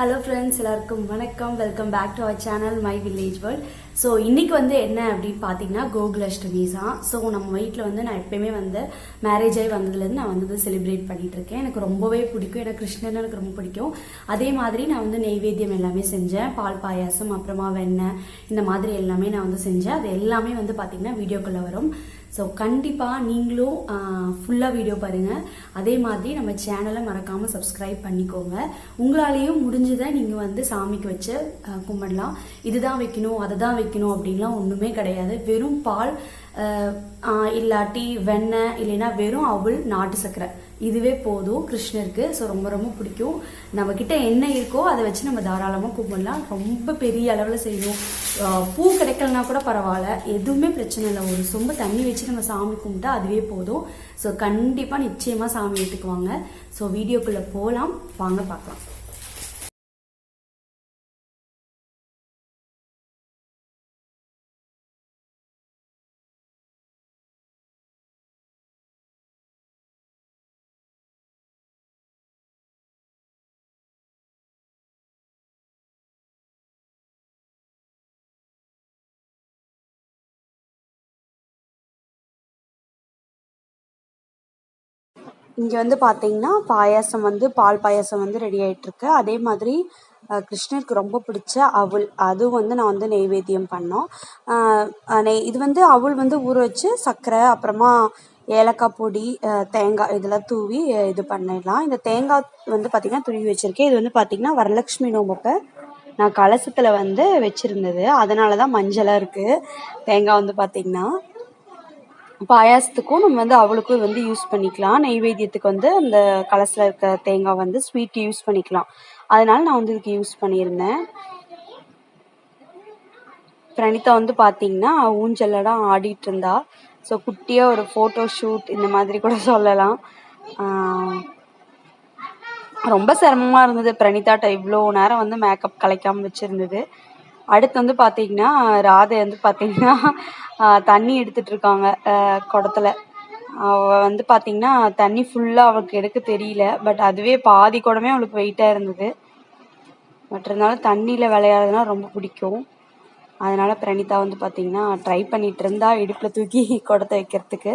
Hello friends, எல்லாருக்கும் வணக்கம். Welcome back to our channel my village world. So இன்னைக்கு என்ன அப்படின்னு பார்த்தீங்கன்னா கோகுலாஷ்டமி தான். ஸோ நம்ம வீட்டில் நான் எப்பயுமே மேரேஜ் ஆகி வந்ததுலேருந்து நான் செலிப்ரேட் பண்ணிட்டு இருக்கேன். எனக்கு ரொம்பவே பிடிக்கும். எனக்கு கிருஷ்ணன் எனக்கு ரொம்ப பிடிக்கும். அதே மாதிரி நான் நெய்வேத்தியம் எல்லாமே செஞ்சேன். பால் பாயாசம், அப்புறமா வெண்ணெய், இந்த மாதிரி எல்லாமே நான் செஞ்சேன். அது எல்லாமே பார்த்தீங்கன்னா வீடியோக்குள்ளே வரும். ஸோ கண்டிப்பாக நீங்களும் ஃபுல்லாக வீடியோ பாருங்கள். அதே மாதிரி நம்ம சேனலை மறக்காமல் சப்ஸ்கிரைப் பண்ணிக்கோங்க. உங்களாலேயும் முடிஞ்சதை நீங்கள் சாமிக்கு வச்சு கும்பிடலாம். இதுதான் வைக்கணும், அதை தான் வைக்கணும் அப்படின்லாம் ஒன்றுமே கிடையாது. வெறும் பால் இல்லாட்டி வெண்ணெய், இல்லைன்னா வெறும் அவள், நாட்டு சர்க்கரை, இதுவே போதும் கிருஷ்ணருக்கு. ஸோ ரொம்ப ரொம்ப பிடிக்கும். நம்மக்கிட்ட என்ன இருக்கோ அதை வச்சு நம்ம தாராளமாக கும்பிடலாம். ரொம்ப பெரிய அளவில் செய்யணும், பூ கிடைக்கலனா கூட பரவாயில்ல, எதுவுமே பிரச்சனை இல்லை. ஒரு சொம்பு தண்ணி வச்சு நம்ம சாமி கும்பிட்டா அதுவே போதும். ஸோ கண்டிப்பாக நிச்சயமாக சாமி ஏற்றுக்குவாங்க. ஸோ வீடியோக்குள்ளே போகலாம், வாங்க பார்க்கலாம். இங்கே பார்த்தீங்கன்னா பாயாசம் பால் பாயாசம் ரெடி ஆகிட்டுருக்கு. அதே மாதிரி கிருஷ்ணருக்கு ரொம்ப பிடிச்ச அவல், அதுவும் நான் நெய்வேத்தியம் பண்ணோம். இது அவல் ஊற வச்சு சர்க்கரை, அப்புறமா ஏலக்காய் பொடி, தேங்காய் இதெல்லாம் தூவி இது பண்ணிடலாம். இந்த தேங்காய் பார்த்திங்கன்னா துருவி வச்சுருக்கேன். இது பார்த்திங்கன்னா வரலட்சுமி நோம்பப்போ நான் கலசத்தில் வச்சுருந்தது, அதனால தான் மஞ்சளாக இருக்குது. தேங்காய் பார்த்திங்கன்னா பாயாசத்துக்கும் நம்ம அவளுக்கும் யூஸ் பண்ணிக்கலாம். நெய்வேத்தியத்துக்கு அந்த கலசில் இருக்க தேங்காய் ஸ்வீட் யூஸ் பண்ணிக்கலாம். அதனால நான் இதுக்கு யூஸ் பண்ணியிருந்தேன். பிரணீதா பார்த்தீங்கன்னா ஊஞ்சல்லாம் ஆடிட்டு இருந்தா. ஸோ குட்டியாக ஒரு ஃபோட்டோ ஷூட் இந்த மாதிரி கூட சொல்லலாம். ரொம்ப சிரமமாக இருந்தது. பிரணீதாட்ட இவ்வளோ நேரம் மேக்கப் கலைக்காமல் வச்சுருந்தது. அடுத்து பார்த்தீங்கன்னா ராதை பார்த்தீங்கன்னா தண்ணி எடுத்துட்டு இருக்காங்க குடத்துல. அவள் பார்த்தீங்கன்னா தண்ணி ஃபுல்லாக அவளுக்கு எடுக்க தெரியல. பட் அதுவே பாதி குடமே அவளுக்கு வெயிட்டாக இருந்தது. பட் இருந்தாலும் தண்ணியில் விளையாடுறதுனா ரொம்ப பிடிக்கும். அதனால் பிரணீதா பார்த்தீங்கன்னா ட்ரை பண்ணிகிட்டு இருந்தா இடுப்பில் தூக்கி குடத்தை வைக்கிறதுக்கு.